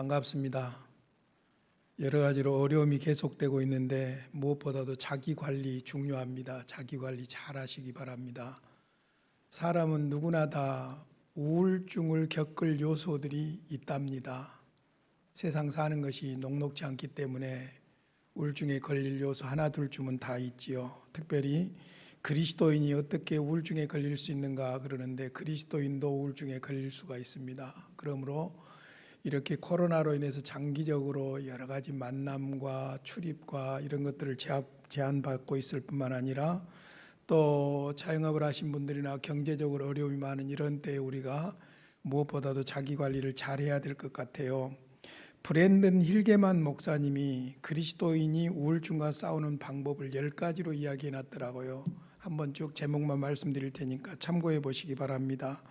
반갑습니다. 여러 가지로 어려움이 계속되고 있는데 무엇보다도 자기 관리 중요합니다. 자기 관리 잘 하시기 바랍니다. 사람은 누구나 다 우울증을 겪을 요소들이 있답니다. 세상 사는 것이 녹록지 않기 때문에 우울증에 걸릴 요소 하나 둘쯤은 다 있지요. 특별히 그리스도인이 어떻게 우울증에 걸릴 수 있는가 그러는데 그리스도인도 우울증에 걸릴 수가 있습니다. 그러므로 이렇게 코로나로 인해서 장기적으로 여러 가지 만남과 출입과 이런 것들을 제한받고 있을 뿐만 아니라 또 자영업을 하신 분들이나 경제적으로 어려움이 많은 이런 때에 우리가 무엇보다도 자기 관리를 잘해야 될 것 같아요. 브랜든 힐게만 목사님이 그리스도인이 우울증과 싸우는 방법을 10가지로 이야기해 놨더라고요. 한번 쭉 제목만 말씀드릴 테니까 참고해 보시기 바랍니다.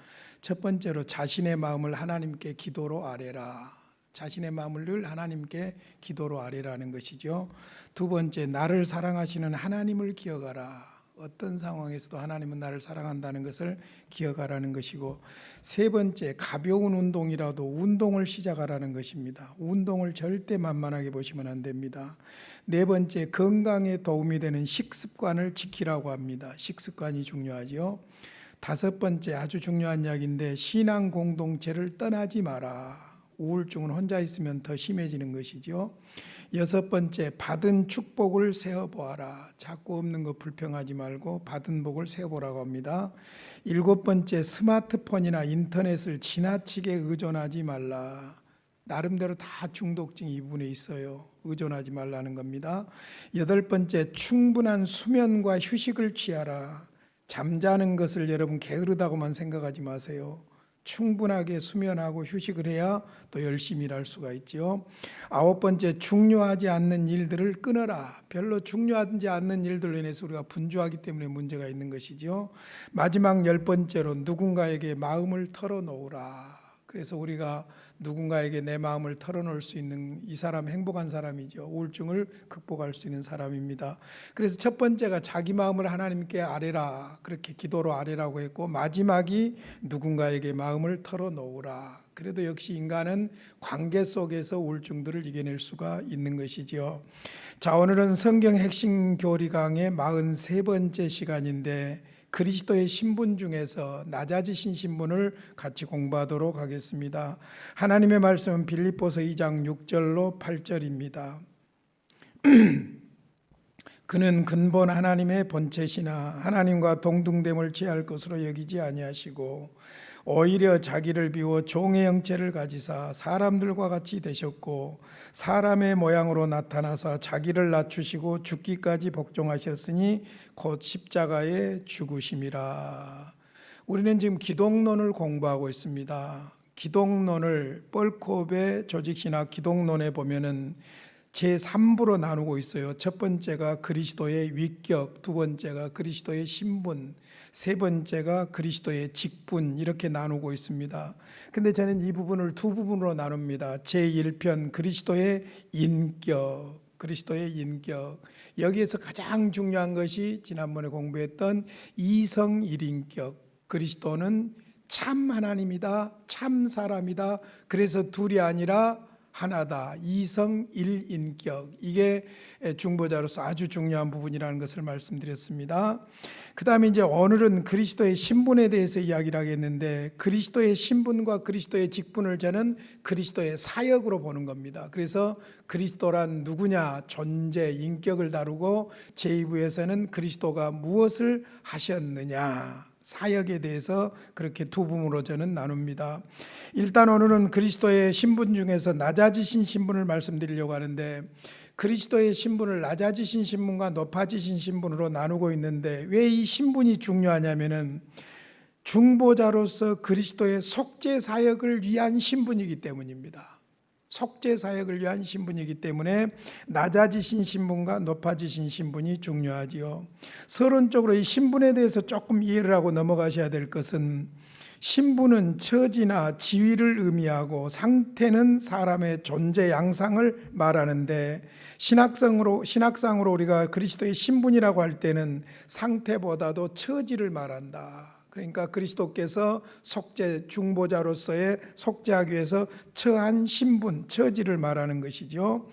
첫 번째로 자신의 마음을 하나님께 기도로 아뢰라. 자신의 마음을 늘 하나님께 기도로 아뢰라는 것이죠. 두 번째, 나를 사랑하시는 하나님을 기억하라. 어떤 상황에서도 하나님은 나를 사랑한다는 것을 기억하라는 것이고, 세 번째, 가벼운 운동이라도 운동을 시작하라는 것입니다. 운동을 절대 만만하게 보시면 안 됩니다. 네 번째, 건강에 도움이 되는 식습관을 지키라고 합니다. 식습관이 중요하죠. 다섯 번째, 아주 중요한 이야기인데 신앙 공동체를 떠나지 마라. 우울증은 혼자 있으면 더 심해지는 것이죠. 여섯 번째, 받은 축복을 세어보아라. 자꾸 없는 거 불평하지 말고 받은 복을 세어보라고 합니다. 일곱 번째, 스마트폰이나 인터넷을 지나치게 의존하지 말라. 나름대로 다 중독증이 이 부분에 있어요. 의존하지 말라는 겁니다. 여덟 번째, 충분한 수면과 휴식을 취하라. 잠자는 것을 여러분 게으르다고만 생각하지 마세요. 충분하게 수면하고 휴식을 해야 또 열심히 일할 수가 있죠. 아홉 번째, 중요하지 않는 일들을 끊어라. 별로 중요하지 않는 일들로 인해서 우리가 분주하기 때문에 문제가 있는 것이죠. 마지막 열 번째로 누군가에게 마음을 털어놓으라. 그래서 우리가 누군가에게 내 마음을 털어놓을 수 있는 이 사람 행복한 사람이죠. 우울증을 극복할 수 있는 사람입니다. 그래서 첫 번째가 자기 마음을 하나님께 아뢰라. 그렇게 기도로 아뢰라고 했고, 마지막이 누군가에게 마음을 털어놓으라. 그래도 역시 인간은 관계 속에서 우울증들을 이겨낼 수가 있는 것이죠. 자, 오늘은 성경 핵심 교리 강의 43번째 시간인데 그리스도의 신분 중에서 낮아지신 신분을 같이 공부하도록 하겠습니다. 하나님의 말씀은 빌립보서 2장 6절로 8절입니다. 그는 근본 하나님의 본체시나 하나님과 동등됨을 취할 것으로 여기지 아니하시고 오히려 자기를 비워 종의 형체를 가지사 사람들과 같이 되셨고 사람의 모양으로 나타나사 자기를 낮추시고 죽기까지 복종하셨으니 곧 십자가에 죽으심이라. 우리는 지금 기독론을 공부하고 있습니다. 기독론을 뻘콥의 조직신학 기독론에 보면은 제3부로 나누고 있어요. 첫 번째가 그리스도의 위격, 두 번째가 그리스도의 신분, 세 번째가 그리스도의 직분, 이렇게 나누고 있습니다. 근데 저는 이 부분을 두 부분으로 나눕니다. 제1편 그리스도의 인격, 그리스도의 인격. 여기에서 가장 중요한 것이 지난번에 공부했던 이성 일인격. 그리스도는 참 하나님이다, 참 사람이다. 그래서 둘이 아니라 하나다. 이성 일인격. 이게 중보자로서 아주 중요한 부분이라는 것을 말씀드렸습니다. 그 다음에 이제 오늘은 그리스도의 신분에 대해서 이야기를 하겠는데, 그리스도의 신분과 그리스도의 직분을 저는 그리스도의 사역으로 보는 겁니다. 그래서 그리스도란 누구냐, 존재, 인격을 다루고 제2부에서는 그리스도가 무엇을 하셨느냐, 사역에 대해서 그렇게 두 부분으로 저는 나눕니다. 일단 오늘은 그리스도의 신분 중에서 낮아지신 신분을 말씀드리려고 하는데, 그리스도의 신분을 낮아지신 신분과 높아지신 신분으로 나누고 있는데, 왜 이 신분이 중요하냐면은 중보자로서 그리스도의 속죄 사역을 위한 신분이기 때문입니다. 속죄 사역을 위한 신분이기 때문에 낮아지신 신분과 높아지신 신분이 중요하지요. 서론적으로 이 신분에 대해서 조금 이해를 하고 넘어가셔야 될 것은, 신분은 처지나 지위를 의미하고 상태는 사람의 존재 양상을 말하는데, 신학상으로 우리가 그리스도의 신분이라고 할 때는 상태보다도 처지를 말한다. 그러니까 그리스도께서 속죄 중보자로서의 속죄하기 위해서 처한 신분, 처지를 말하는 것이죠.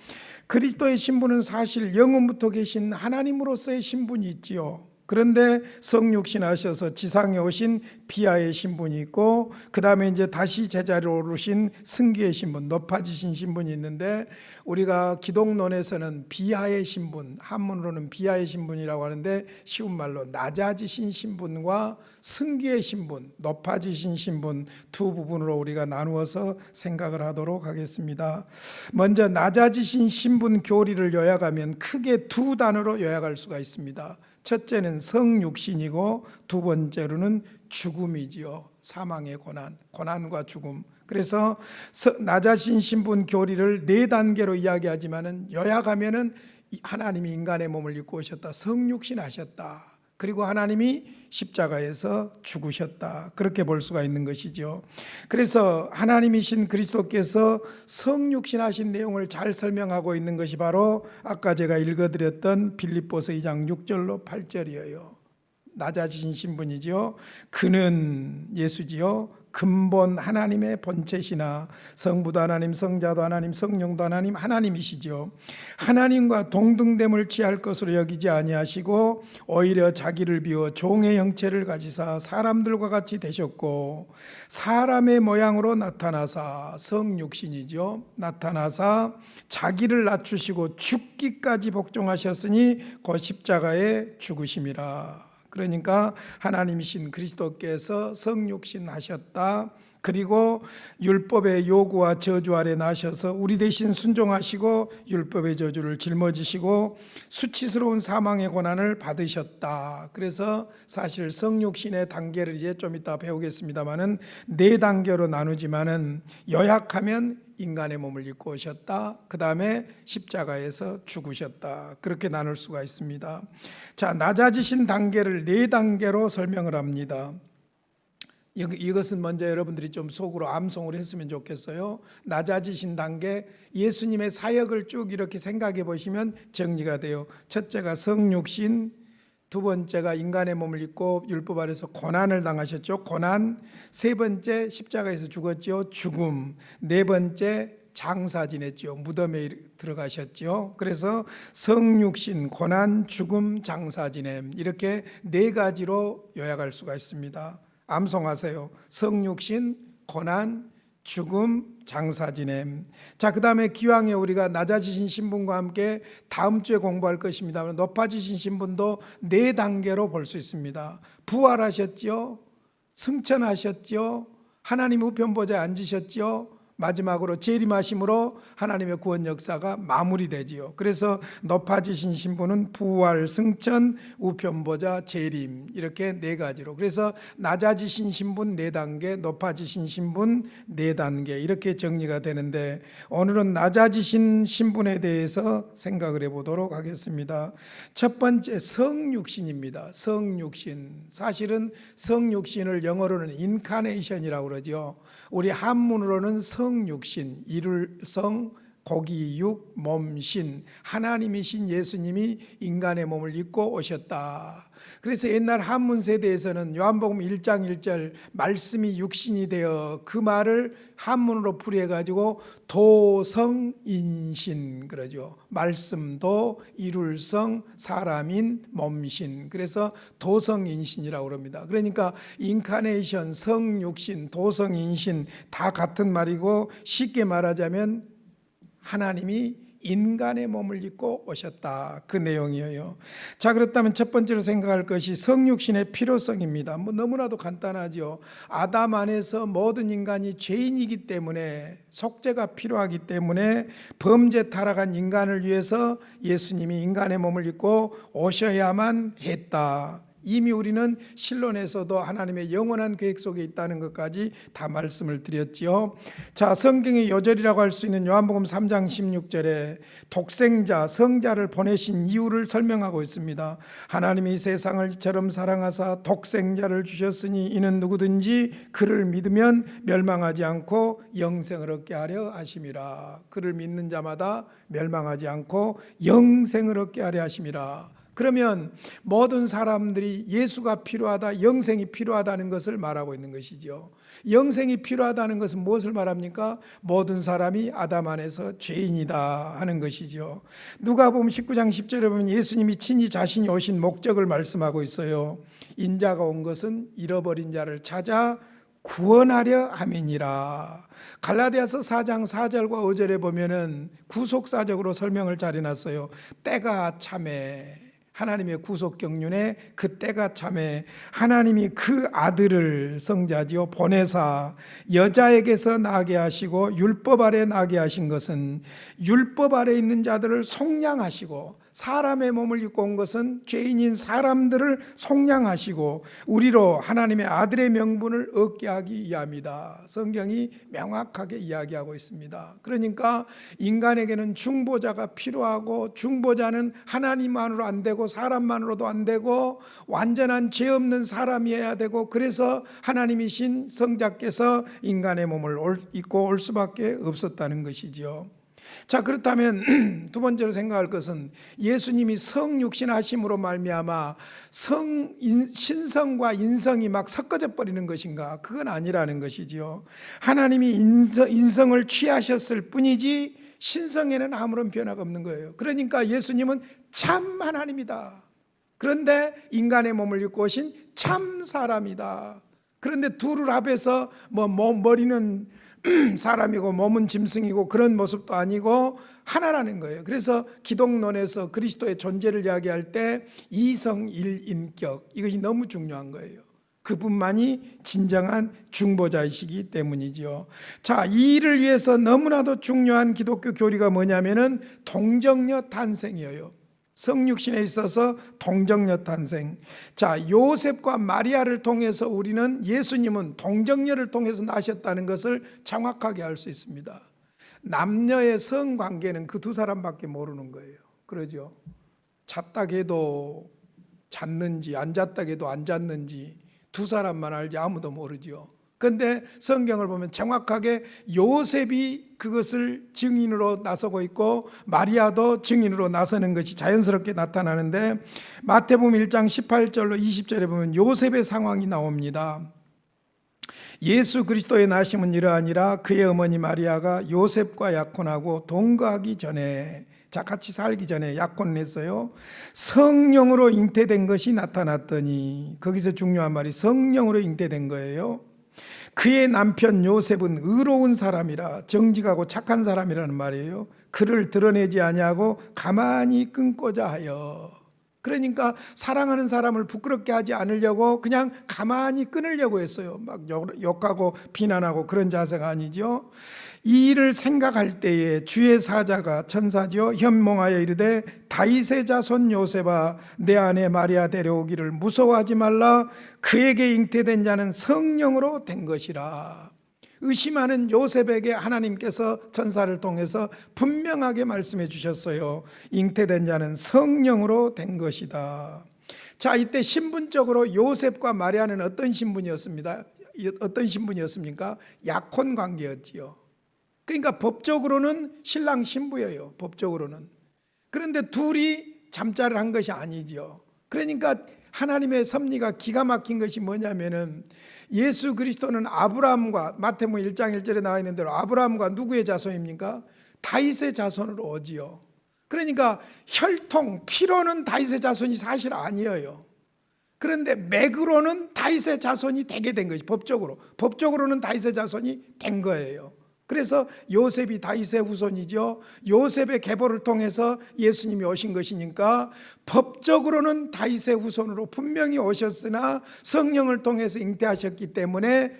그리스도의 신분은 사실 영원부터 계신 하나님으로서의 신분이 있지요. 그런데 성육신 하셔서 지상에 오신 비하의 신분이 있고, 그 다음에 이제 다시 제자리로 오르신 승기의 신분, 높아지신 신분이 있는데, 우리가 기독론에서는 비하의 신분, 한문으로는 비하의 신분이라고 하는데, 쉬운 말로 낮아지신 신분과 승기의 신분, 높아지신 신분 두 부분으로 우리가 나누어서 생각을 하도록 하겠습니다. 먼저 낮아지신 신분 교리를 요약하면 크게 두 단어로 요약할 수가 있습니다. 첫째는 성육신이고 두 번째로는 죽음이지요. 사망의 고난과 죽음. 그래서 낮아진 신분 교리를 네 단계로 이야기하지만은 요약하면은 하나님이 인간의 몸을 입고 오셨다. 성육신하셨다. 그리고 하나님이 십자가에서 죽으셨다. 그렇게 볼 수가 있는 것이죠. 그래서 하나님이신 그리스도께서 성육신하신 내용을 잘 설명하고 있는 것이 바로 아까 제가 읽어드렸던 빌립보서 2장 6절로 8절이에요. 낮아지신 신분이지요. 그는 예수지요. 근본 하나님의 본체시나 성부도 하나님, 성자도 하나님, 성령도 하나님, 하나님이시죠. 하나님과 동등됨을 취할 것으로 여기지 아니하시고 오히려 자기를 비워 종의 형체를 가지사 사람들과 같이 되셨고, 사람의 모양으로 나타나사, 성육신이죠. 나타나사 자기를 낮추시고 죽기까지 복종하셨으니 곧 십자가에 죽으심이라. 그러니까 하나님이신 그리스도께서 성육신 하셨다. 그리고 율법의 요구와 저주 아래 나셔서 우리 대신 순종하시고 율법의 저주를 짊어지시고 수치스러운 사망의 고난을 받으셨다. 그래서 사실 성육신의 단계를 이제 좀 이따 배우겠습니다만은 네 단계로 나누지만은 요약하면 인간의 몸을 입고 오셨다. 그 다음에 십자가에서 죽으셨다. 그렇게 나눌 수가 있습니다. 자, 낮아지신 단계를 네 단계로 설명을 합니다. 이것은 먼저 여러분들이 좀 속으로 암송을 했으면 좋겠어요. 낮아지신 단계, 예수님의 사역을 쭉 이렇게 생각해 보시면 정리가 돼요. 첫째가 성육신, 두 번째가 인간의 몸을 입고 율법 아래서 고난을 당하셨죠. 고난. 세 번째 십자가에서 죽었죠. 죽음. 네 번째 장사 지냈죠. 무덤에 들어가셨죠. 그래서 성육신, 고난, 죽음, 장사 지냄, 이렇게 네 가지로 요약할 수가 있습니다. 암송하세요. 성육신, 고난, 죽음, 장사 지냄. 자, 그 다음에 기왕에 우리가 낮아지신 신분과 함께 다음 주에 공부할 것입니다. 높아지신 신분도 네 단계로 볼 수 있습니다. 부활하셨죠. 승천하셨죠. 하나님 우편보좌에 앉으셨죠. 마지막으로 재림하심으로 하나님의 구원 역사가 마무리되지요. 그래서 높아지신 신분은 부활, 승천, 우편보좌, 재림, 이렇게 네 가지로. 그래서 낮아지신 신분 네 단계, 높아지신 신분 네 단계, 이렇게 정리가 되는데, 오늘은 낮아지신 신분에 대해서 생각을 해보도록 하겠습니다. 첫 번째, 성육신입니다. 성육신. 사실은 성육신을 영어로는 인카네이션이라고 그러죠. 우리 한문으로는 성육신, 이룰성, 고기육, 몸신, 하나님이신 예수님이 인간의 몸을 입고 오셨다. 그래서 옛날 한문 세대에서는 요한복음 1장 1절 말씀이 육신이 되어, 그 말을 한문으로 풀이해가지고 도성인신 그러죠. 말씀도 이룰성, 사람인, 몸신. 그래서 도성인신이라고 그럽니다. 그러니까 인카네이션, 성육신, 도성인신 다 같은 말이고, 쉽게 말하자면 하나님이 인간의 몸을 입고 오셨다. 그 내용이에요. 자, 그렇다면 첫 번째로 생각할 것이 성육신의 필요성입니다. 너무나도 간단하죠. 아담 안에서 모든 인간이 죄인이기 때문에, 속죄가 필요하기 때문에 범죄 타락한 인간을 위해서 예수님이 인간의 몸을 입고 오셔야만 했다. 이미 우리는 신론에서도 하나님의 영원한 계획 속에 있다는 것까지 다 말씀을 드렸지요. 자, 성경의 요절이라고 할 수 있는 요한복음 3장 16절에 독생자, 성자를 보내신 이유를 설명하고 있습니다. 하나님이 세상을 이처럼 사랑하사 독생자를 주셨으니 이는 누구든지 그를 믿으면 멸망하지 않고 영생을 얻게 하려 하심이라. 그를 믿는 자마다 멸망하지 않고 영생을 얻게 하려 하심이라. 그러면 모든 사람들이 예수가 필요하다, 영생이 필요하다는 것을 말하고 있는 것이죠. 영생이 필요하다는 것은 무엇을 말합니까? 모든 사람이 아담 안에서 죄인이다 하는 것이죠. 누가복음 19장 10절에 보면 예수님이 친히 자신이 오신 목적을 말씀하고 있어요. 인자가 온 것은 잃어버린 자를 찾아 구원하려 함이니라. 갈라디아서 4장 4절과 5절에 보면은 구속사적으로 설명을 잘 해놨어요. 때가 참에, 하나님의 구속 경륜에 그 때가 참에 하나님이 그 아들을 성자지요 보내사 여자에게서 나게 하시고 율법 아래 나게 하신 것은 율법 아래 있는 자들을 속량하시고, 사람의 몸을 입고 온 것은 죄인인 사람들을 속량하시고 우리로 하나님의 아들의 명분을 얻게 하기 위함이다. 성경이 명확하게 이야기하고 있습니다. 그러니까 인간에게는 중보자가 필요하고, 중보자는 하나님만으로 안 되고 사람만으로도 안 되고 완전한 죄 없는 사람이어야 되고, 그래서 하나님이신 성자께서 인간의 몸을 입고 올 수밖에 없었다는 것이죠. 자, 그렇다면 두 번째로 생각할 것은 예수님이 성육신 하심으로 말미암아 신성과 인성이 막 섞어져 버리는 것인가? 그건 아니라는 것이지요. 하나님이 인성을 취하셨을 뿐이지 신성에는 아무런 변화가 없는 거예요. 그러니까 예수님은 참 하나님이다. 그런데 인간의 몸을 입고 오신 참 사람이다. 그런데 둘을 합해서 머리는 사람이고 몸은 짐승이고 그런 모습도 아니고 하나라는 거예요. 그래서 기독론에서 그리스도의 존재를 이야기할 때 이성일인격, 이것이 너무 중요한 거예요. 그분만이 진정한 중보자이시기 때문이죠. 자, 이 일을 위해서 너무나도 중요한 기독교 교리가 뭐냐면은 동정녀 탄생이에요. 성육신에 있어서 동정녀 탄생. 자, 요셉과 마리아를 통해서 우리는 예수님은 동정녀를 통해서 나셨다는 것을 정확하게 알 수 있습니다. 남녀의 성관계는 그 두 사람밖에 모르는 거예요. 그러죠. 잤다 해도 잤는지 안 잤다 해도 안 잤는지 두 사람만 알지 아무도 모르죠. 그런데 성경을 보면 정확하게 요셉이 그것을 증인으로 나서고 있고 마리아도 증인으로 나서는 것이 자연스럽게 나타나는데, 마태복음 1장 18절로 20절에 보면 요셉의 상황이 나옵니다. 예수 그리스도의 나심은 이러하니라. 그의 어머니 마리아가 요셉과 약혼하고 동거하기 전에, 자, 같이 살기 전에 약혼을 했어요. 성령으로 잉태된 것이 나타났더니, 거기서 중요한 말이 성령으로 잉태된 거예요. 그의 남편 요셉은 의로운 사람이라, 정직하고 착한 사람이라는 말이에요. 그를 드러내지 아니하고 가만히 끊고자 하여. 그러니까 사랑하는 사람을 부끄럽게 하지 않으려고 그냥 가만히 끊으려고 했어요. 막 욕하고 비난하고 그런 자세가 아니죠. 이 일을 생각할 때에 주의 사자가, 천사죠, 현몽하여 이르되 다윗의 자손 요셉아, 내 아내 마리아 데려오기를 무서워하지 말라. 그에게 잉태된 자는 성령으로 된 것이라. 의심하는 요셉에게 하나님께서 천사를 통해서 분명하게 말씀해 주셨어요. 잉태된 자는 성령으로 된 것이다. 자, 이때 신분적으로 요셉과 마리아는 어떤 신분이었습니까? 약혼 관계였지요. 그러니까 법적으로는 신랑 신부예요. 법적으로는. 그런데 둘이 잠자를 한 것이 아니죠. 그러니까 하나님의 섭리가 기가 막힌 것이 뭐냐면은, 예수 그리스도는 아브라함과, 마태복음 1장 1절에 나와 있는 대로 아브라함과 누구의 자손입니까? 다윗의 자손으로 오지요. 그러니까 혈통, 피로는 다윗의 자손이 사실 아니에요. 그런데 맥으로는 다윗의 자손이 되게 된 것이, 법적으로는 다윗의 자손이 된 거예요. 그래서 요셉이 다윗의 후손이죠. 요셉의 계보를 통해서 예수님이 오신 것이니까 법적으로는 다윗의 후손으로 분명히 오셨으나 성령을 통해서 잉태하셨기 때문에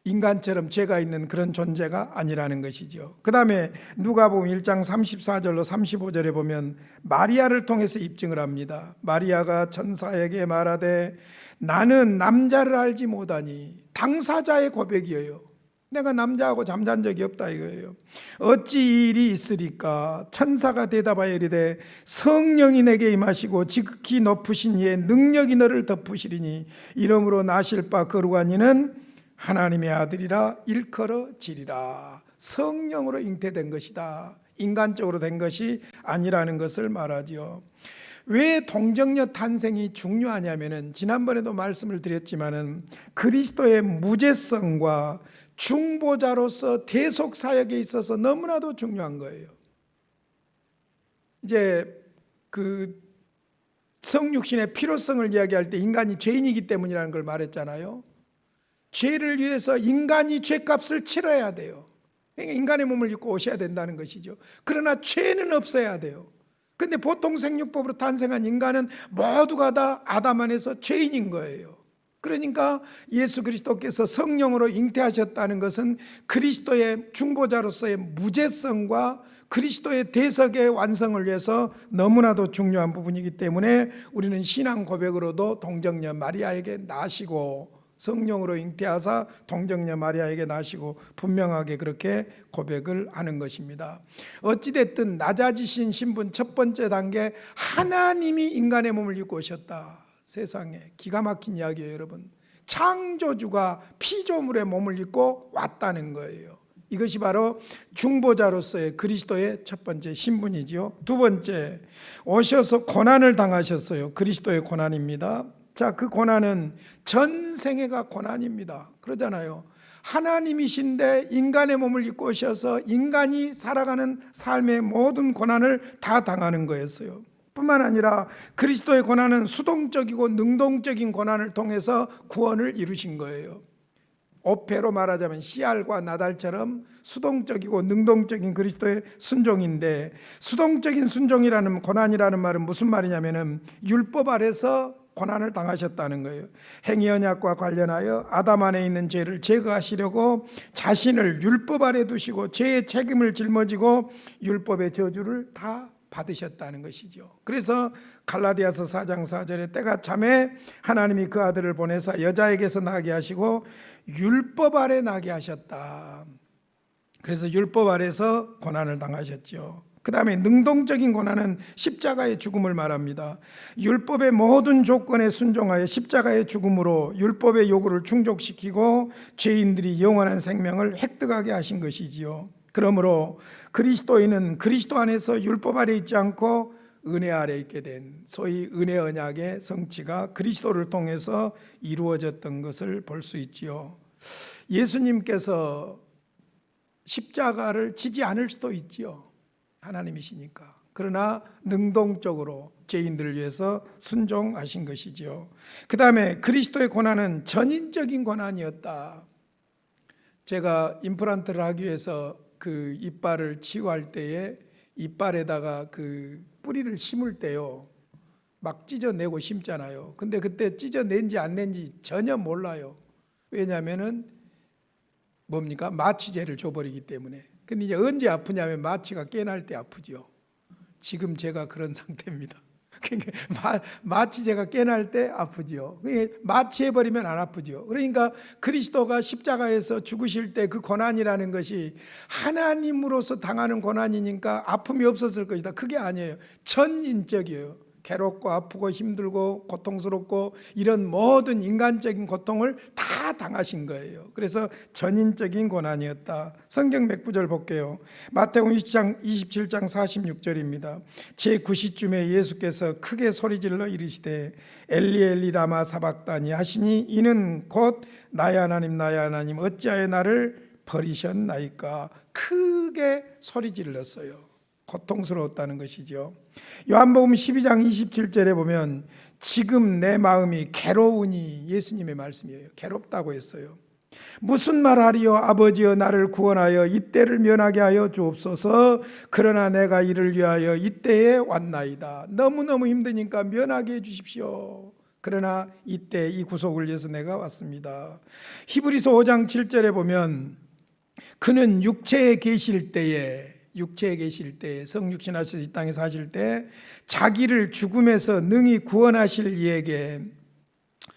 인간처럼 죄가 있는 그런 존재가 아니라는 것이죠. 그 다음에 누가복음 1장 34절로 35절에 보면 마리아를 통해서 입증을 합니다. 마리아가 천사에게 말하되 나는 남자를 알지 못하니, 당사자의 고백이에요. 내가 남자하고 잠잔 적이 없다 이거예요. 어찌 이 일이 있으리까? 천사가 대답하여 이르되 성령이 내게 임하시고 지극히 높으신 이의 능력이 너를 덮으시리니 이러므로 나실 바 거룩한 이는 하나님의 아들이라 일컬어지리라. 성령으로 잉태된 것이다. 인간적으로 된 것이 아니라는 것을 말하지요. 왜 동정녀 탄생이 중요하냐면은 지난번에도 말씀을 드렸지만은 그리스도의 무죄성과 중보자로서 대속 사역에 있어서 너무나도 중요한 거예요. 이제 그 성육신의 필요성을 이야기할 때 인간이 죄인이기 때문이라는 걸 말했잖아요. 죄를 위해서 인간이 죄값을 치러야 돼요. 그러니까 인간의 몸을 입고 오셔야 된다는 것이죠. 그러나 죄는 없어야 돼요. 근데 보통 생육법으로 탄생한 인간은 모두가 다 아담 안에서 죄인인 거예요. 그러니까 예수 그리스도께서 성령으로 잉태하셨다는 것은 그리스도의 중보자로서의 무죄성과 그리스도의 대속의 완성을 위해서 너무나도 중요한 부분이기 때문에 우리는 신앙 고백으로도 동정녀 마리아에게 나시고 성령으로 잉태하사 동정녀 마리아에게 나시고 분명하게 그렇게 고백을 하는 것입니다. 어찌됐든 낮아지신 신분 첫 번째 단계, 하나님이 인간의 몸을 입고 오셨다. 세상에 기가 막힌 이야기예요, 여러분. 창조주가 피조물의 몸을 입고 왔다는 거예요. 이것이 바로 중보자로서의 그리스도의 첫 번째 신분이지요. 두 번째, 오셔서 고난을 당하셨어요. 그리스도의 고난입니다. 자, 그 고난은 전생애가 고난입니다. 그러잖아요. 하나님이신데 인간의 몸을 입고 오셔서 인간이 살아가는 삶의 모든 고난을 다 당하는 거였어요. 뿐만 아니라 그리스도의 고난은 수동적이고 능동적인 고난을 통해서 구원을 이루신 거예요. 오페로 말하자면 씨알과 나달처럼 수동적이고 능동적인 그리스도의 순종인데, 수동적인 순종이라는 고난이라는 말은 무슨 말이냐면은 율법 아래서 고난을 당하셨다는 거예요. 행위 언약과 관련하여 아담 안에 있는 죄를 제거하시려고 자신을 율법 아래 두시고 죄의 책임을 짊어지고 율법의 저주를 다 받으셨다는 것이죠. 그래서 갈라디아서 4장 4절에 때가 참에 하나님이 그 아들을 보내사 여자에게서 나게 하시고 율법 아래 나게 하셨다. 그래서 율법 아래서 고난을 당하셨죠. 그 다음에 능동적인 고난은 십자가의 죽음을 말합니다. 율법의 모든 조건에 순종하여 십자가의 죽음으로 율법의 요구를 충족시키고 죄인들이 영원한 생명을 획득하게 하신 것이지요. 그러므로 그리스도인은 그리스도 안에서 율법 아래 있지 않고 은혜 아래 있게 된 소위 은혜 언약의 성취가 그리스도를 통해서 이루어졌던 것을 볼 수 있지요. 예수님께서 십자가를 지지 않을 수도 있지요. 하나님이시니까. 그러나 능동적으로 죄인들을 위해서 순종하신 것이지요. 그 다음에 그리스도의 고난은 전인적인 고난이었다. 제가 임플란트를 하기 위해서 그 이빨을 치유할 때에 이빨에다가 그 뿌리를 심을 때요, 막 찢어내고 심잖아요. 근데 그때 찢어낸지 안 낸지 전혀 몰라요. 왜냐하면은 뭡니까? 마취제를 줘버리기 때문에. 근데 이제 언제 아프냐면 마취가 깨날 때 아프죠. 지금 제가 그런 상태입니다. 그러니까 마취제가 깨날 때 아프죠. 마취해버리면 안 아프죠. 그러니까 그리스도가 십자가에서 죽으실 때 그 고난이라는 것이 하나님으로서 당하는 고난이니까 아픔이 없었을 것이다. 그게 아니에요. 전인적이에요. 괴롭고 아프고 힘들고 고통스럽고 이런 모든 인간적인 고통을 다 당하신 거예요. 그래서 전인적인 고난이었다. 성경 몇 구절 볼게요. 마태복음 27장 46절입니다. 제9시쯤에 예수께서 크게 소리질러 이르시되 엘리 엘리 라마 사박다니 하시니 이는 곧 나의 하나님 나의 하나님 어찌하여 나를 버리셨나이까. 크게 소리질렀어요. 고통스러웠다는 것이죠. 요한복음 12장 27절에 보면 지금 내 마음이 괴로우니, 예수님의 말씀이에요. 괴롭다고 했어요. 무슨 말하리요 아버지여 나를 구원하여 이때를 면하게 하여 주옵소서. 그러나 내가 이를 위하여 이때에 왔나이다. 너무너무 힘드니까 면하게 해주십시오. 그러나 이때 이 구속을 위해서 내가 왔습니다. 히브리서 5장 7절에 보면 그는 육체에 계실 때에 성육신 하셔서 이 땅에 사실 때 자기를 죽음에서 능히 구원하실 이에게,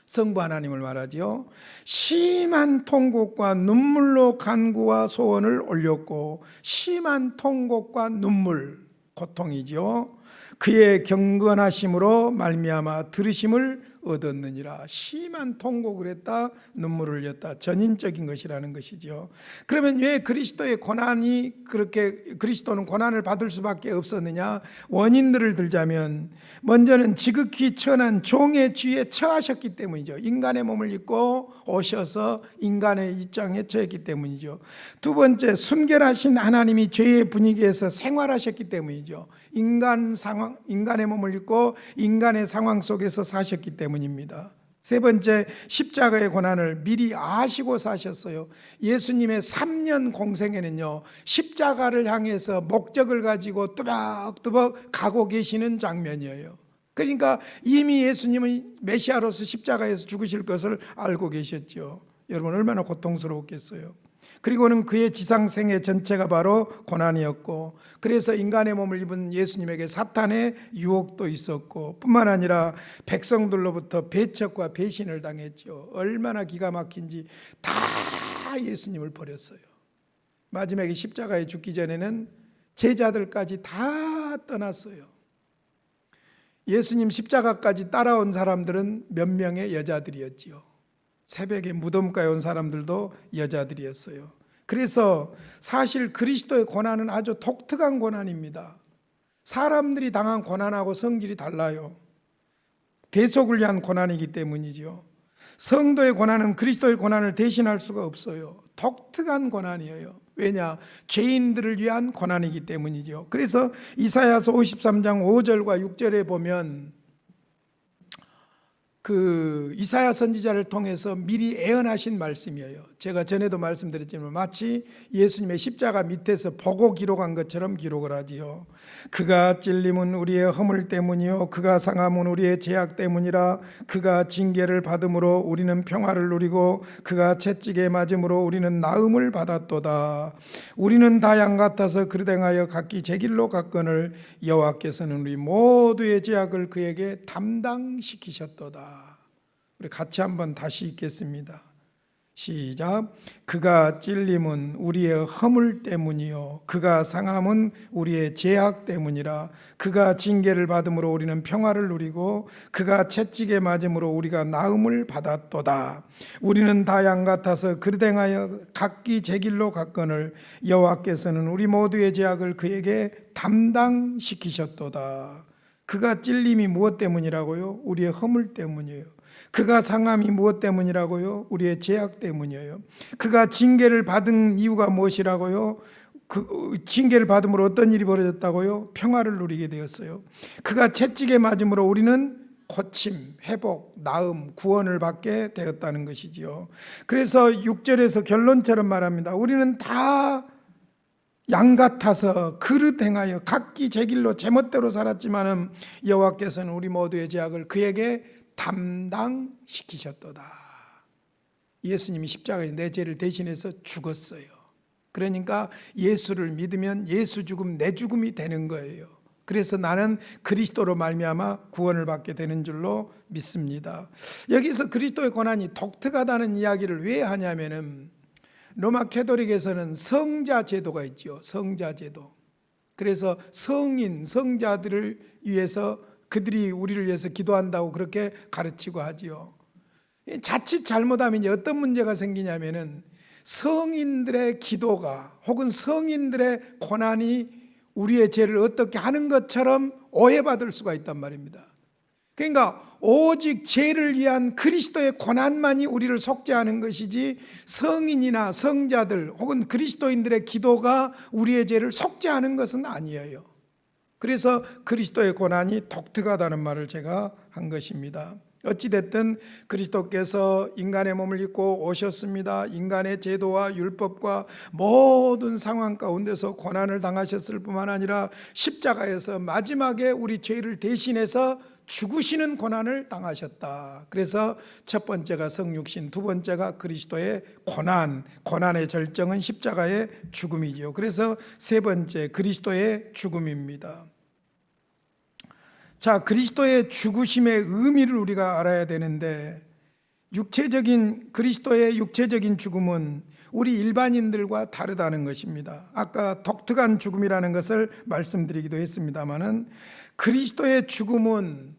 성부 하나님을 말하지요, 심한 통곡과 눈물로 간구와 소원을 올렸고, 심한 통곡과 눈물, 고통이죠. 그의 경건하심으로 말미암아 들으심을 얻었느니라. 심한 통곡을 했다, 눈물을 흘렸다. 전인적인 것이라는 것이죠. 그러면 왜 그리스도의 고난이 그렇게, 그리스도는 고난을 받을 수밖에 없었느냐? 원인들을 들자면, 먼저는 지극히 천한 종의 쥐에 처하셨기 때문이죠. 인간의 몸을 입고 오셔서 인간의 입장에 처했기 때문이죠. 두 번째, 순결하신 하나님이 죄의 분위기에서 생활하셨기 때문이죠. 인간의 몸을 입고 인간의 상황 속에서 사셨기 때문입니다. 세 번째, 십자가의 고난을 미리 아시고 사셨어요. 예수님의 3년 공생에는요, 십자가를 향해서 목적을 가지고 뚜벅뚜벅 가고 계시는 장면이에요. 그러니까 이미 예수님은 메시아로서 십자가에서 죽으실 것을 알고 계셨죠. 여러분, 얼마나 고통스러웠겠어요. 그리고는 그의 지상생애 전체가 바로 고난이었고, 그래서 인간의 몸을 입은 예수님에게 사탄의 유혹도 있었고, 뿐만 아니라 백성들로부터 배척과 배신을 당했죠. 얼마나 기가 막힌지. 다 예수님을 버렸어요. 마지막에 십자가에 죽기 전에는 제자들까지 다 떠났어요. 예수님 십자가까지 따라온 사람들은 몇 명의 여자들이었지요. 새벽에 무덤가에 온 사람들도 여자들이었어요. 그래서 사실 그리스도의 고난은 아주 독특한 고난입니다. 사람들이 당한 고난하고 성질이 달라요. 대속을 위한 고난이기 때문이죠. 성도의 고난은 그리스도의 고난을 대신할 수가 없어요. 독특한 고난이에요. 왜냐? 죄인들을 위한 고난이기 때문이죠. 그래서 이사야서 53장 5절과 6절에 보면 그 이사야 선지자를 통해서 미리 예언하신 말씀이에요. 제가 전에도 말씀드렸지만 마치 예수님의 십자가 밑에서 보고 기록한 것처럼 기록을 하지요. 그가 찔림은 우리의 허물 때문이요 그가 상함은 우리의 죄악 때문이라. 그가 징계를 받음으로 우리는 평화를 누리고 그가 채찍에 맞음으로 우리는 나음을 받았도다. 우리는 다 양 같아서 그릇 행하여 각기 제 길로 갔거늘 여호와께서는 우리 모두의 죄악을 그에게 담당시키셨도다. 우리 같이 한번 다시 읽겠습니다. 시작. 그가 찔림은 우리의 허물 때문이요 그가 상함은 우리의 죄악 때문이라. 그가 징계를 받음으로 우리는 평화를 누리고 그가 채찍에 맞음으로 우리가 나음을 받았도다. 우리는 다 양 같아서 그릇 행하여 각기 제 길로 갔거늘 여호와께서는 우리 모두의 죄악을 그에게 담당시키셨도다. 그가 찔림이 무엇 때문이라고요? 우리의 허물 때문이에요. 그가 상함이 무엇 때문이라고요? 우리의 죄악 때문이에요. 그가 징계를 받은 이유가 무엇이라고요? 그 징계를 받음으로 어떤 일이 벌어졌다고요? 평화를 누리게 되었어요. 그가 채찍에 맞음으로 우리는 고침, 회복, 나음, 구원을 받게 되었다는 것이지요. 그래서 6절에서 결론처럼 말합니다. 우리는 다 양 같아서 그릇 행하여 각기 제 길로 제멋대로 살았지만은 여호와께서는 우리 모두의 죄악을 그에게 담당시키셨도다. 예수님이 십자가에 내 죄를 대신해서 죽었어요. 그러니까 예수를 믿으면 예수 죽음 내 죽음이 되는 거예요. 그래서 나는 그리스도로 말미암아 구원을 받게 되는 줄로 믿습니다. 여기서 그리스도의 고난이 독특하다는 이야기를 왜 하냐면은 로마 캐토릭에서는 성자 제도가 있죠. 성자 제도. 그래서 성인, 성자들을 위해서 그들이 우리를 위해서 기도한다고 그렇게 가르치고 하지요. 자칫 잘못하면 이제 어떤 문제가 생기냐면은 성인들의 기도가 혹은 성인들의 고난이 우리의 죄를 어떻게 하는 것처럼 오해받을 수가 있단 말입니다. 그러니까 오직 죄를 위한 그리스도의 고난만이 우리를 속죄하는 것이지 성인이나 성자들 혹은 그리스도인들의 기도가 우리의 죄를 속죄하는 것은 아니에요. 그래서 그리스도의 고난이 독특하다는 말을 제가 한 것입니다. 어찌됐든 그리스도께서 인간의 몸을 입고 오셨습니다. 인간의 제도와 율법과 모든 상황 가운데서 고난을 당하셨을 뿐만 아니라 십자가에서 마지막에 우리 죄를 대신해서 죽으시는 고난을 당하셨다. 그래서 첫 번째가 성육신, 두 번째가 그리스도의 고난, 고난의 절정은 십자가의 죽음이죠. 그래서 세 번째 그리스도의 죽음입니다. 자, 그리스도의 죽으심의 의미를 우리가 알아야 되는데, 그리스도의 육체적인 죽음은 우리 일반인들과 다르다는 것입니다. 아까 독특한 죽음이라는 것을 말씀드리기도 했습니다마는 그리스도의 죽음은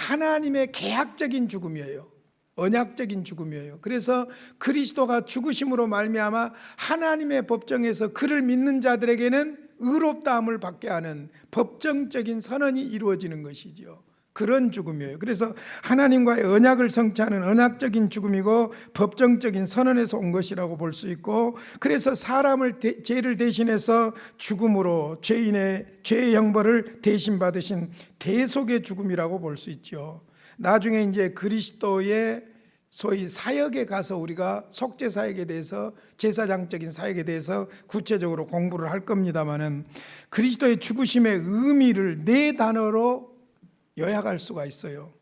하나님의 계약적인 죽음이에요. 언약적인 죽음이에요. 그래서 그리스도가 죽으심으로 말미암아 하나님의 법정에서 그를 믿는 자들에게는 의롭다함을 받게 하는 법정적인 선언이 이루어지는 것이죠. 그런 죽음이에요. 그래서 하나님과의 언약을 성취하는 언약적인 죽음이고 법정적인 선언에서 온 것이라고 볼 수 있고, 그래서 사람을 죄를 대신해서 죽음으로 죄인의 죄의 형벌을 대신 받으신 대속의 죽음이라고 볼 수 있죠. 나중에 이제 그리스도의 소위 사역에 가서 우리가 속죄 사역에 대해서, 제사장적인 사역에 대해서 구체적으로 공부를 할 겁니다만은, 그리스도의 죽으심의 의미를 네 단어로 요약할 수가 있어요.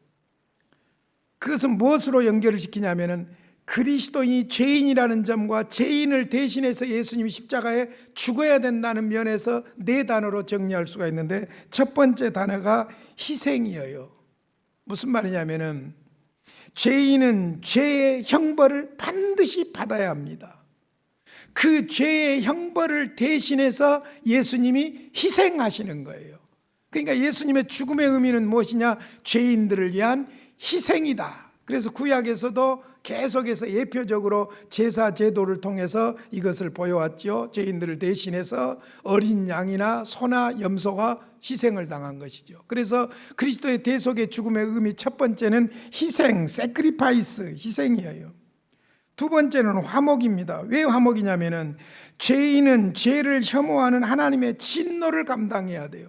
그것은 무엇으로 연결을 시키냐면은 그리스도인이 죄인이라는 점과 죄인을 대신해서 예수님이 십자가에 죽어야 된다는 면에서 네 단어로 정리할 수가 있는데, 첫 번째 단어가 희생이에요. 무슨 말이냐면은 죄인은 죄의 형벌을 반드시 받아야 합니다. 그 죄의 형벌을 대신해서 예수님이 희생하시는 거예요. 그러니까 예수님의 죽음의 의미는 무엇이냐? 죄인들을 위한 희생이다. 그래서 구약에서도 계속해서 예표적으로 제사 제도를 통해서 이것을 보여왔죠. 죄인들을 대신해서 어린 양이나 소나 염소가 희생을 당한 것이죠. 그래서 그리스도의 대속의 죽음의 의미, 첫 번째는 희생, sacrifice, 희생이에요. 두 번째는 화목입니다. 왜 화목이냐면은 죄인은 죄를 혐오하는 하나님의 진노를 감당해야 돼요.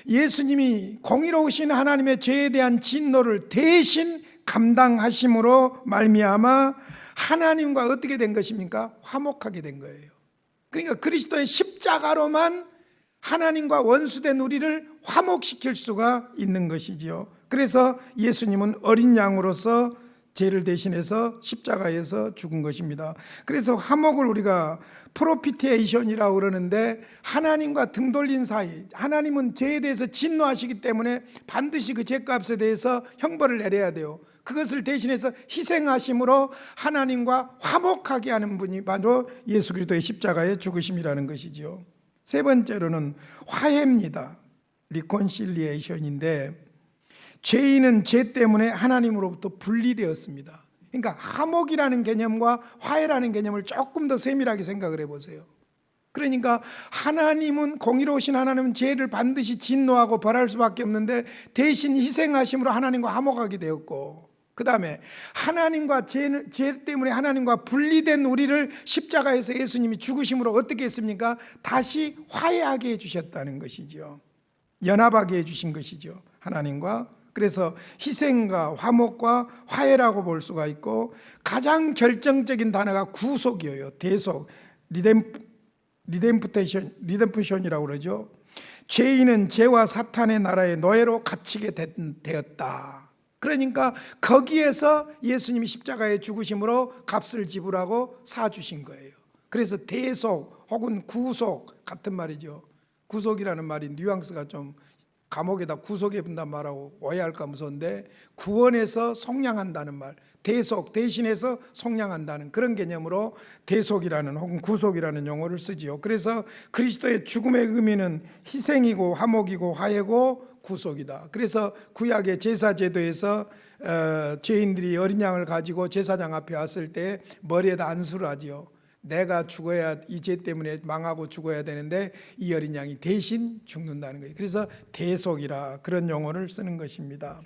예수님이 공의로우신 하나님의 죄에 대한 진노를 대신 감당하심으로 말미암아 하나님과 어떻게 된 것입니까? 화목하게 된 거예요. 그러니까 그리스도의 십자가로만 하나님과 원수된 우리를 화목시킬 수가 있는 것이지요. 그래서 예수님은 어린 양으로서 죄를 대신해서 십자가에서 죽은 것입니다. 그래서 화목을 우리가 프로피티에이션이라고 그러는데, 하나님과 등 돌린 사이, 하나님은 죄에 대해서 진노하시기 때문에 반드시 그 죄값에 대해서 형벌을 내려야 돼요. 그것을 대신해서 희생하심으로 하나님과 화목하게 하는 분이 바로 예수 그리스도의 십자가의 죽으심이라는 것이죠. 세 번째로는 화해입니다. 리콘실리에이션인데, 죄인은 죄 때문에 하나님으로부터 분리되었습니다. 그러니까 화목이라는 개념과 화해라는 개념을 조금 더 세밀하게 생각을 해보세요. 그러니까 하나님은, 공의로우신 하나님은 죄를 반드시 진노하고 벌할 수밖에 없는데 대신 희생하심으로 하나님과 화목하게 되었고, 그 다음에 하나님과 죄 때문에 하나님과 분리된 우리를 십자가에서 예수님이 죽으심으로 어떻게 했습니까? 다시 화해하게 해주셨다는 것이죠. 연합하게 해주신 것이죠, 하나님과. 그래서 희생과 화목과 화해라고 볼 수가 있고, 가장 결정적인 단어가 구속이에요. 대속, 리뎀프션이라고 그러죠. 죄인은 죄와 사탄의 나라의 노예로 갇히게 되었다. 그러니까 거기에서 예수님이 십자가에 죽으심으로 값을 지불하고 사주신 거예요. 그래서 대속 혹은 구속 같은 말이죠. 구속이라는 말이 뉘앙스가 좀, 감옥에다 구속해 분단 말하고 오해할까 무서운데, 구원해서 속량한다는 말, 대속, 대신해서 속량한다는 그런 개념으로 대속이라는 혹은 구속이라는 용어를 쓰지요. 그래서 그리스도의 죽음의 의미는 희생이고 화목이고 화해고 구속이다. 그래서 구약의 제사 제도에서 죄인들이 어린 양을 가지고 제사장 앞에 왔을 때 머리에다 안수를 하지요. 내가 죽어야, 이 죄 때문에 망하고 죽어야 되는데 이 어린 양이 대신 죽는다는 거예요. 그래서 대속이라 그런 용어를 쓰는 것입니다.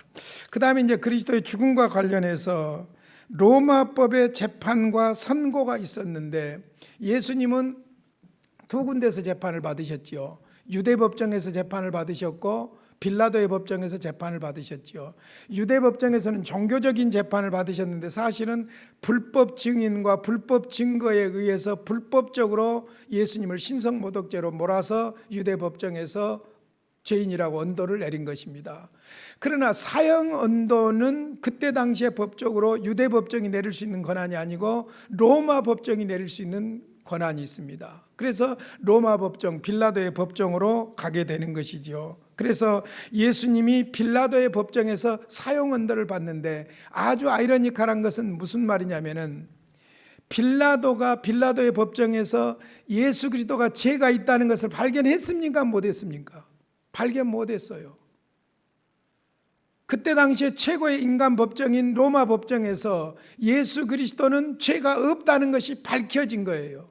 그 다음에 이제 그리스도의 죽음과 관련해서 로마법의 재판과 선고가 있었는데, 예수님은 두 군데서 재판을 받으셨지요. 유대 법정에서 재판을 받으셨고 빌라도의 법정에서 재판을 받으셨죠. 유대 법정에서는 종교적인 재판을 받으셨는데, 사실은 불법 증인과 불법 증거에 의해서 불법적으로 예수님을 신성모독죄로 몰아서 유대 법정에서 죄인이라고 언도를 내린 것입니다. 그러나 사형 언도는 그때 당시에 법적으로 유대 법정이 내릴 수 있는 권한이 아니고 로마 법정이 내릴 수 있는 권한이 있습니다. 그래서 로마 법정, 빌라도의 법정으로 가게 되는 것이죠. 그래서 예수님이 빌라도의 법정에서 사형 언도를 받는데, 아주 아이러니컬한 것은 무슨 말이냐면은, 빌라도가 빌라도의 법정에서 예수 그리스도가 죄가 있다는 것을 발견했습니까? 못했습니까? 발견 못했어요. 그때 당시에 최고의 인간 법정인 로마 법정에서 예수 그리스도는 죄가 없다는 것이 밝혀진 거예요.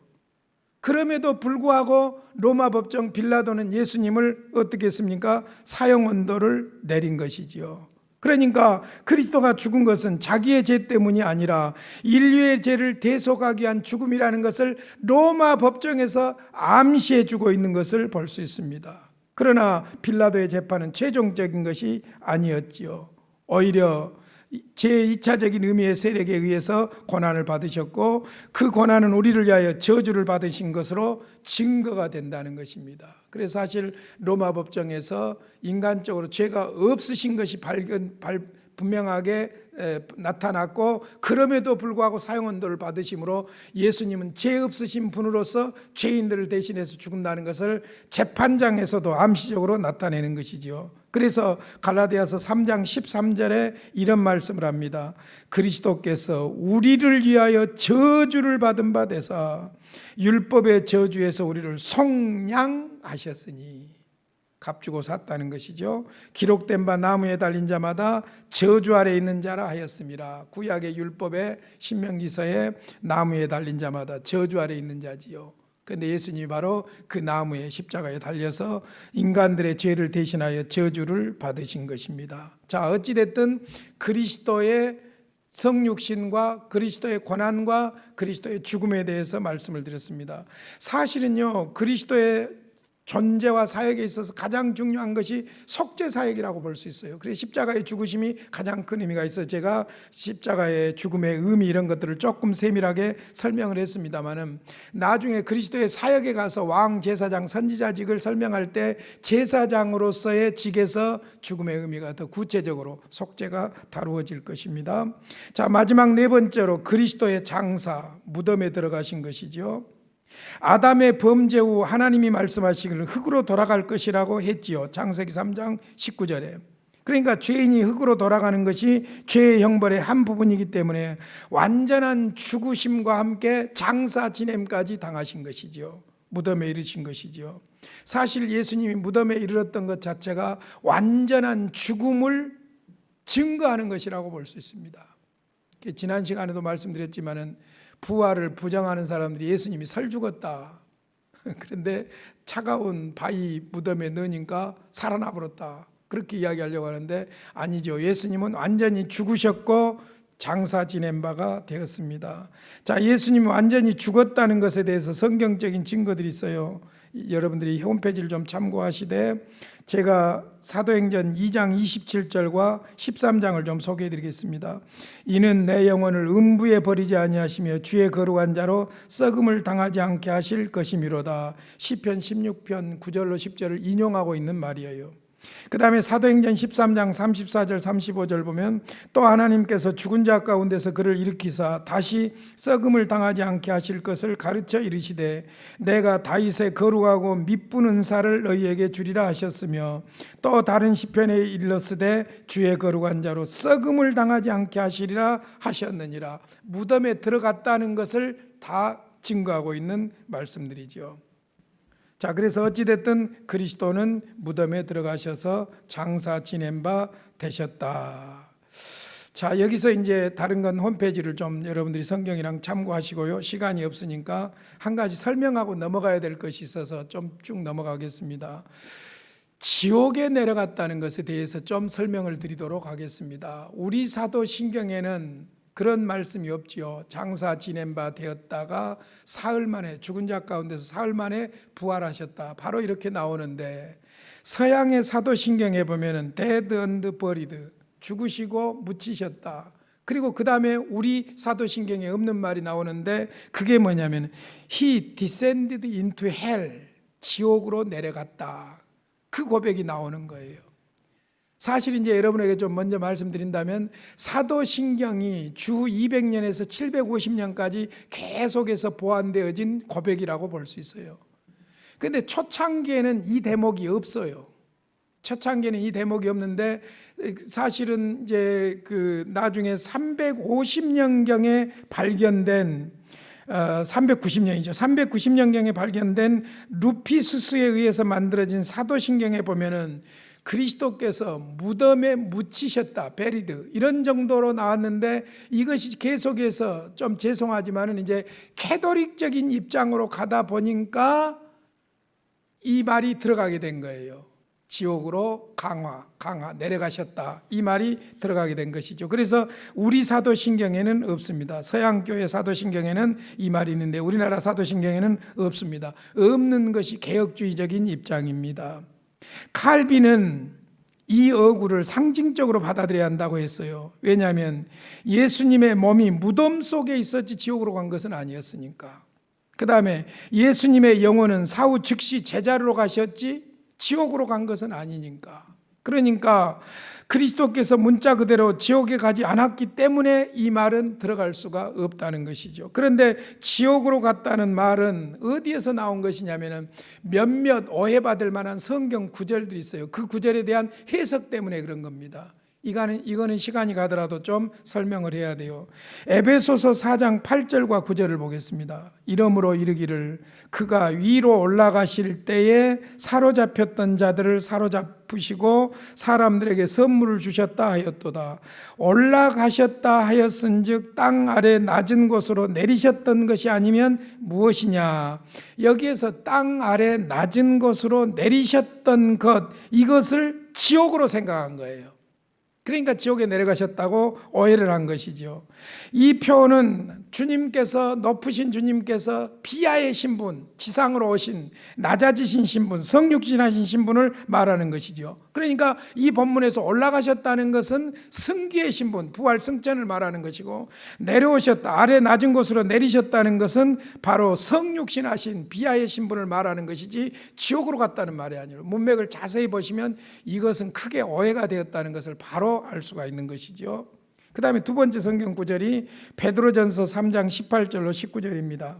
그럼에도 불구하고 로마 법정 빌라도는 예수님을 어떻게 했습니까? 사형 언도를 내린 것이지요. 그러니까 그리스도가 죽은 것은 자기의 죄 때문이 아니라 인류의 죄를 대속하기 위한 죽음이라는 것을 로마 법정에서 암시해 주고 있는 것을 볼 수 있습니다. 그러나 빌라도의 재판은 최종적인 것이 아니었지요. 오히려 제2차적인 의미의 세력에 의해서 고난을 받으셨고, 그 고난은 우리를 위하여 저주를 받으신 것으로 증거가 된다는 것입니다. 그래서 사실 로마 법정에서 인간적으로 죄가 없으신 것이 분명하게 나타났고, 그럼에도 불구하고 사형언도를 받으심으로 예수님은 죄 없으신 분으로서 죄인들을 대신해서 죽는다는 것을 재판장에서도 암시적으로 나타내는 것이지요. 그래서 갈라디아서 3장 13절에 이런 말씀을 합니다. 그리스도께서 우리를 위하여 저주를 받은 바 되사 율법의 저주에서 우리를 속량하셨으니, 값주고 샀다는 것이죠. 기록된 바 나무에 달린 자마다 저주 아래 있는 자라 하였습니다. 구약의 율법의 신명기서에 나무에 달린 자마다 저주 아래 있는 자지요. 그런데 예수님이 바로 그 나무에 십자가에 달려서 인간들의 죄를 대신하여 저주를 받으신 것입니다. 자, 어찌됐든 그리스도의 성육신과 그리스도의 고난과 그리스도의 죽음에 대해서 말씀을 드렸습니다. 사실은요, 그리스도의 존재와 사역에 있어서 가장 중요한 것이 속죄 사역이라고 볼 수 있어요. 그래서 십자가의 죽으심이 가장 큰 의미가 있어서 제가 십자가의 죽음의 의미 이런 것들을 조금 세밀하게 설명을 했습니다만은, 나중에 그리스도의 사역에 가서 왕, 제사장, 선지자직을 설명할 때 제사장으로서의 직에서 죽음의 의미가 더 구체적으로 속죄가 다루어질 것입니다. 자, 마지막 네 번째로 그리스도의 장사, 무덤에 들어가신 것이죠. 아담의 범죄 후 하나님이 말씀하시기를 흙으로 돌아갈 것이라고 했지요. 창세기 3장 19절에. 그러니까 죄인이 흙으로 돌아가는 것이 죄의 형벌의 한 부분이기 때문에 완전한 죽으심과 함께 장사 지냄까지 당하신 것이죠. 무덤에 이르신 것이죠. 사실 예수님이 무덤에 이르렀던 것 자체가 완전한 죽음을 증거하는 것이라고 볼 수 있습니다. 지난 시간에도 말씀드렸지만은 부활을 부정하는 사람들이 예수님이 설 죽었다. 그런데 차가운 바위 무덤에 넣으니까 살아나 버렸다. 그렇게 이야기하려고 하는데 아니죠. 예수님은 완전히 죽으셨고 장사 지낸 바가 되었습니다. 자, 예수님이 완전히 죽었다는 것에 대해서 성경적인 증거들이 있어요. 여러분들이 홈페이지를 좀 참고하시되 제가 사도행전 2장 27절과 13장을 좀 소개해 드리겠습니다. 이는 내 영혼을 음부에 버리지 아니하시며 주의 거룩한 자로 썩음을 당하지 않게 하실 것이미로다. 시편 16편 9절로 10절을 인용하고 있는 말이에요. 그 다음에 사도행전 13장 34절 35절 보면 또 하나님께서 죽은 자 가운데서 그를 일으키사 다시 썩음을 당하지 않게 하실 것을 가르쳐 이르시되 내가 다윗의 거룩하고 미쁜 은사를 너희에게 주리라 하셨으며 또 다른 시편에 일렀으되 주의 거룩한 자로 썩음을 당하지 않게 하시리라 하셨느니라. 무덤에 들어갔다는 것을 다 증거하고 있는 말씀들이죠. 자, 그래서 어찌됐든 그리스도는 무덤에 들어가셔서 장사 지낸 바 되셨다. 자, 여기서 이제 다른 건 홈페이지를 좀 여러분들이 성경이랑 참고하시고요. 시간이 없으니까 한 가지 설명하고 넘어가야 될 것이 있어서 좀 쭉 넘어가겠습니다. 지옥에 내려갔다는 것에 대해서 좀 설명을 드리도록 하겠습니다. 우리 사도신경에는 그런 말씀이 없지요. 장사 지낸 바 되었다가 사흘 만에, 죽은 자 가운데서 사흘 만에 부활하셨다. 바로 이렇게 나오는데, 서양의 사도신경에 보면은 dead and buried, 죽으시고 묻히셨다. 그리고 그 다음에 우리 사도신경에 없는 말이 나오는데, 그게 뭐냐면 he descended into hell, 지옥으로 내려갔다. 그 고백이 나오는 거예요. 사실 이제 여러분에게 좀 먼저 말씀드린다면 사도신경이 주 200년에서 750년까지 계속해서 보완되어진 고백이라고 볼 수 있어요. 그런데 초창기에는 이 대목이 없어요. 초창기에는 이 대목이 없는데 사실은 이제 그 나중에 350년경에 발견된 390년이죠. 390년경에 발견된 루피수스에 의해서 만들어진 사도신경에 보면은 그리스도께서 무덤에 묻히셨다, 베리드 이런 정도로 나왔는데 이것이 계속해서 좀 죄송하지만은 이제 캐토릭적인 입장으로 가다 보니까 이 말이 들어가게 된 거예요. 지옥으로 강화 내려가셨다, 이 말이 들어가게 된 것이죠. 그래서 우리 사도신경에는 없습니다. 서양교회 사도신경에는 이 말이 있는데 우리나라 사도신경에는 없습니다. 없는 것이 개혁주의적인 입장입니다. 칼빈은 이 어구를 상징적으로 받아들여야 한다고 했어요. 왜냐하면 예수님의 몸이 무덤 속에 있었지 지옥으로 간 것은 아니었으니까. 그 다음에 예수님의 영혼은 사후 즉시 제자리로 가셨지 지옥으로 간 것은 아니니까. 그러니까 그리스도께서 문자 그대로 지옥에 가지 않았기 때문에 이 말은 들어갈 수가 없다는 것이죠. 그런데 지옥으로 갔다는 말은 어디에서 나온 것이냐면은 몇몇 오해받을 만한 성경 구절들이 있어요. 그 구절에 대한 해석 때문에 그런 겁니다. 이거는 시간이 가더라도 좀 설명을 해야 돼요. 에베소서 4장 8절과 9절을 보겠습니다. 이러므로 이르기를 그가 위로 올라가실 때에 사로잡혔던 자들을 사로잡으시고 사람들에게 선물을 주셨다 하였도다. 올라가셨다 하였은즉 땅 아래 낮은 곳으로 내리셨던 것이 아니면 무엇이냐. 여기에서 땅 아래 낮은 곳으로 내리셨던 것, 이것을 지옥으로 생각한 거예요. 그러니까 지옥에 내려가셨다고 오해를 한 것이죠. 이 표현은 주님께서, 높으신 주님께서 비하의 신분, 지상으로 오신 낮아지신 신분, 성육신하신 신분을 말하는 것이죠. 그러니까 이 본문에서 올라가셨다는 것은 승기의 신분, 부활 승천을 말하는 것이고, 내려오셨다, 아래 낮은 곳으로 내리셨다는 것은 바로 성육신하신 비하의 신분을 말하는 것이지 지옥으로 갔다는 말이 아니에요. 문맥을 자세히 보시면 이것은 크게 오해가 되었다는 것을 바로 알 수가 있는 것이죠. 그 다음에 두 번째 성경 구절이 베드로전서 3장 18절로 19절입니다.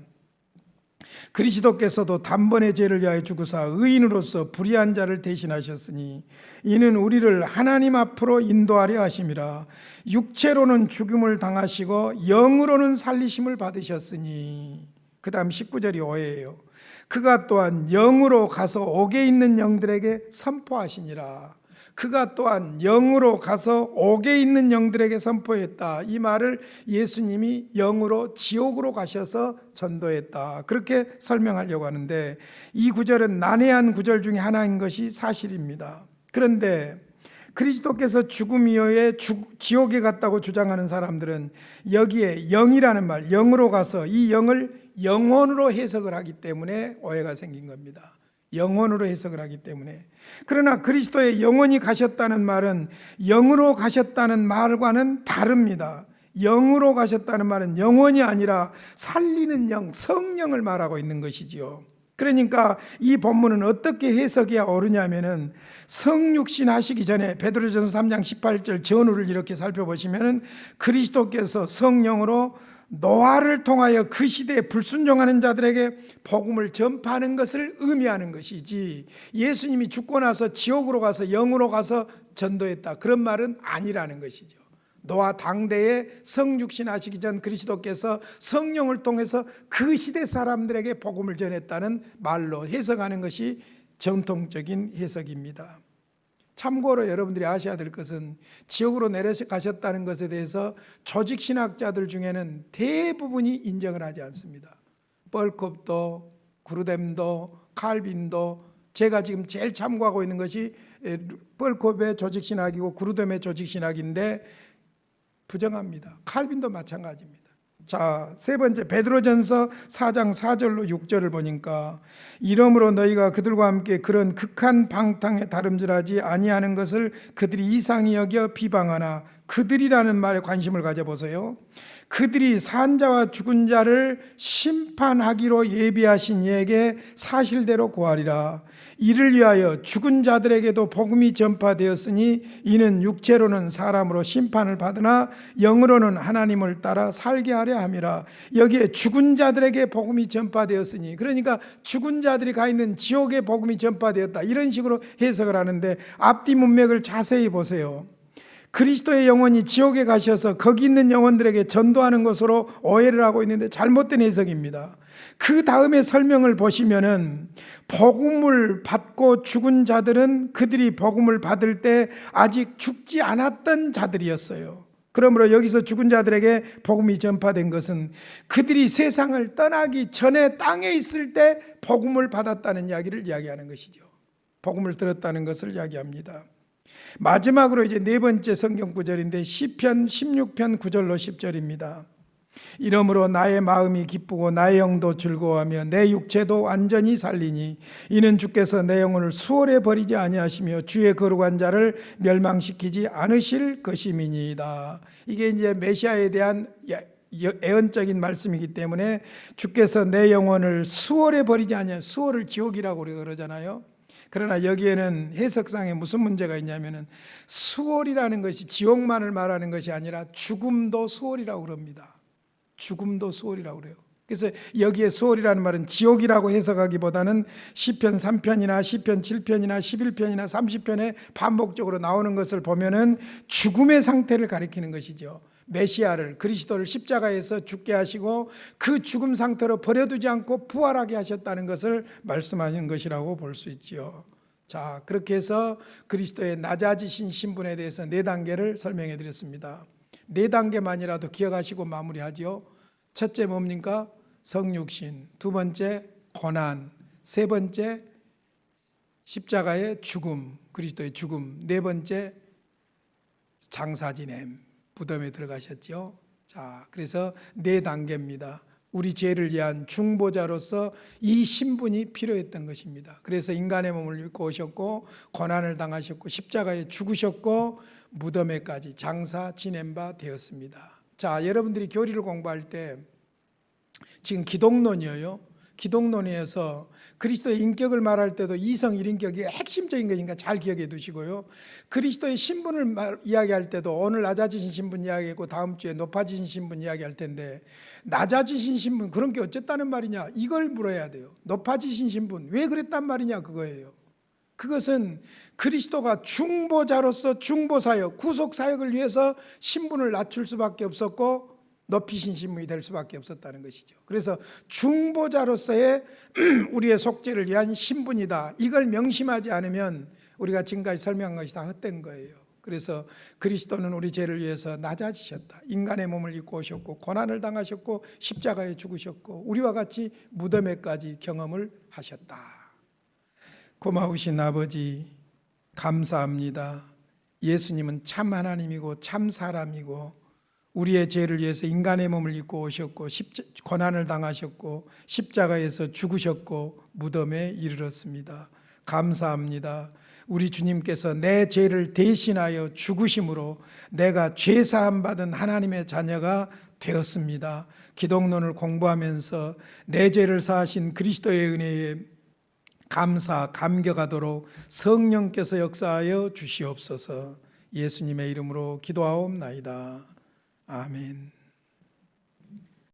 그리스도께서도 단번에 죄를 위하여 죽으사 의인으로서 불의한 자를 대신하셨으니 이는 우리를 하나님 앞으로 인도하려 하심이라. 육체로는 죽음을 당하시고 영으로는 살리심을 받으셨으니. 그 다음 19절이 오해예요. 그가 또한 영으로 가서 옥에 있는 영들에게 선포하시니라. 그가 또한 영으로 가서 옥에 있는 영들에게 선포했다. 이 말을 예수님이 영으로 지옥으로 가셔서 전도했다, 그렇게 설명하려고 하는데, 이 구절은 난해한 구절 중에 하나인 것이 사실입니다. 그런데 그리스도께서 죽음 이후에 지옥에 갔다고 주장하는 사람들은 여기에 영이라는 말, 영으로 가서, 이 영을 영혼으로 해석을 하기 때문에 오해가 생긴 겁니다. 영혼으로 해석을 하기 때문에. 그러나 그리스도의 영혼이 가셨다는 말은 영으로 가셨다는 말과는 다릅니다. 영으로 가셨다는 말은 영혼이 아니라 살리는 영, 성령을 말하고 있는 것이지요. 그러니까 이 본문은 어떻게 해석해야 옳으냐면은, 성육신 하시기 전에 베드로전서 3장 18절 전후를 이렇게 살펴보시면은 그리스도께서 성령으로 노아를 통하여 그 시대에 불순종하는 자들에게 복음을 전파하는 것을 의미하는 것이지, 예수님이 죽고 나서 지옥으로 가서 영으로 가서 전도했다, 그런 말은 아니라는 것이죠. 노아 당대에 성육신 하시기 전 그리스도께서 성령을 통해서 그 시대 사람들에게 복음을 전했다는 말로 해석하는 것이 전통적인 해석입니다. 참고로 여러분들이 아셔야 될 것은, 지옥으로 내려가셨다는 것에 대해서 조직신학자들 중에는 대부분이 인정을 하지 않습니다. 벌콥도, 그루뎀도, 칼빈도, 제가 지금 제일 참고하고 있는 것이 벌콥의 조직신학이고 그루뎀의 조직신학인데 부정합니다. 칼빈도 마찬가지입니다. 자, 세 번째, 베드로전서 4장 4절로 6절을 보니까, 이러므로 너희가 그들과 함께 그런 극한 방탕에 다름질하지 아니하는 것을 그들이 이상히 여겨 비방하나, 그들이라는 말에 관심을 가져보세요. 그들이 산자와 죽은 자를 심판하기로 예비하신 이에게 사실대로 고하리라. 이를 위하여 죽은 자들에게도 복음이 전파되었으니 이는 육체로는 사람으로 심판을 받으나 영으로는 하나님을 따라 살게 하려 함이라. 여기에 죽은 자들에게 복음이 전파되었으니, 그러니까 죽은 자들이 가 있는 지옥에 복음이 전파되었다, 이런 식으로 해석을 하는데, 앞뒤 문맥을 자세히 보세요. 그리스도의 영혼이 지옥에 가셔서 거기 있는 영혼들에게 전도하는 것으로 오해를 하고 있는데 잘못된 해석입니다. 그 다음에 설명을 보시면은 복음을 받고 죽은 자들은 그들이 복음을 받을 때 아직 죽지 않았던 자들이었어요. 그러므로 여기서 죽은 자들에게 복음이 전파된 것은 그들이 세상을 떠나기 전에 땅에 있을 때 복음을 받았다는 이야기를 이야기하는 것이죠. 복음을 들었다는 것을 이야기합니다. 마지막으로 이제 네 번째 성경 구절인데 시편 16편 9절로 10절입니다. 이러므로 나의 마음이 기쁘고 나의 영도 즐거워하며 내 육체도 완전히 살리니 이는 주께서 내 영혼을 수월에 버리지 아니하시며 주의 거룩한 자를 멸망시키지 않으실 것임이니이다. 이게 이제 메시아에 대한 예언적인 말씀이기 때문에 주께서 내 영혼을 수월에 버리지 아니하시며, 수월을 지옥이라고 우리가 그러잖아요. 그러나 여기에는 해석상에 무슨 문제가 있냐면은 수월이라는 것이 지옥만을 말하는 것이 아니라 죽음도 수월이라고 그럽니다. 죽음도 수월이라고 그래요. 그래서 여기에 수월이라는 말은 지옥이라고 해석하기보다는 시편 3편이나 시편 7편이나 11편이나 30편에 반복적으로 나오는 것을 보면은 죽음의 상태를 가리키는 것이죠. 메시아를, 그리스도를 십자가에서 죽게 하시고 그 죽음 상태로 버려두지 않고 부활하게 하셨다는 것을 말씀하는 것이라고 볼 수 있지요. 자, 그렇게 해서 그리스도의 낮아지신 신분에 대해서 네 단계를 설명해 드렸습니다. 네 단계만이라도 기억하시고 마무리하지요. 첫째 뭡니까? 성육신. 두 번째 고난. 세 번째 십자가의 죽음, 그리스도의 죽음. 네 번째 장사 지냄, 무덤에 들어가셨죠. 자, 그래서 네 단계입니다. 우리 죄를 위한 중보자로서 이 신분이 필요했던 것입니다. 그래서 인간의 몸을 입고 오셨고 고난을 당하셨고 십자가에 죽으셨고 무덤에까지 장사 지낸 바 되었습니다. 자, 여러분들이 교리를 공부할 때 지금 기독론이에요. 기독론에서 그리스도의 인격을 말할 때도 이성 1인격이 핵심적인 것이니까 잘 기억해 두시고요. 그리스도의 신분을 이야기할 때도 오늘 낮아지신 신분 이야기하고 다음 주에 높아지신 신분 이야기할 텐데, 낮아지신 신분 그런 게 어쨌다는 말이냐 이걸 물어야 돼요. 높아지신 신분 왜 그랬단 말이냐 그거예요. 그것은 그리스도가 중보자로서 중보사역, 구속사역을 위해서 신분을 낮출 수밖에 없었고 높이신 신분이 될 수밖에 없었다는 것이죠. 그래서 중보자로서의 우리의 속죄를 위한 신분이다. 이걸 명심하지 않으면 우리가 지금까지 설명한 것이 다 헛된 거예요. 그래서 그리스도는 우리 죄를 위해서 낮아지셨다. 인간의 몸을 입고 오셨고 고난을 당하셨고 십자가에 죽으셨고 우리와 같이 무덤에까지 경험을 하셨다. 고마우신 아버지 감사합니다. 예수님은 참 하나님이고 참 사람이고 우리의 죄를 위해서 인간의 몸을 입고 오셨고 고난을 당하셨고 십자가에서 죽으셨고 무덤에 이르렀습니다. 감사합니다. 우리 주님께서 내 죄를 대신하여 죽으심으로 내가 죄사함 받은 하나님의 자녀가 되었습니다. 기독론을 공부하면서 내 죄를 사하신 그리스도의 은혜에 감격하도록 성령께서 역사하여 주시옵소서. 예수님의 이름으로 기도하옵나이다. 아멘.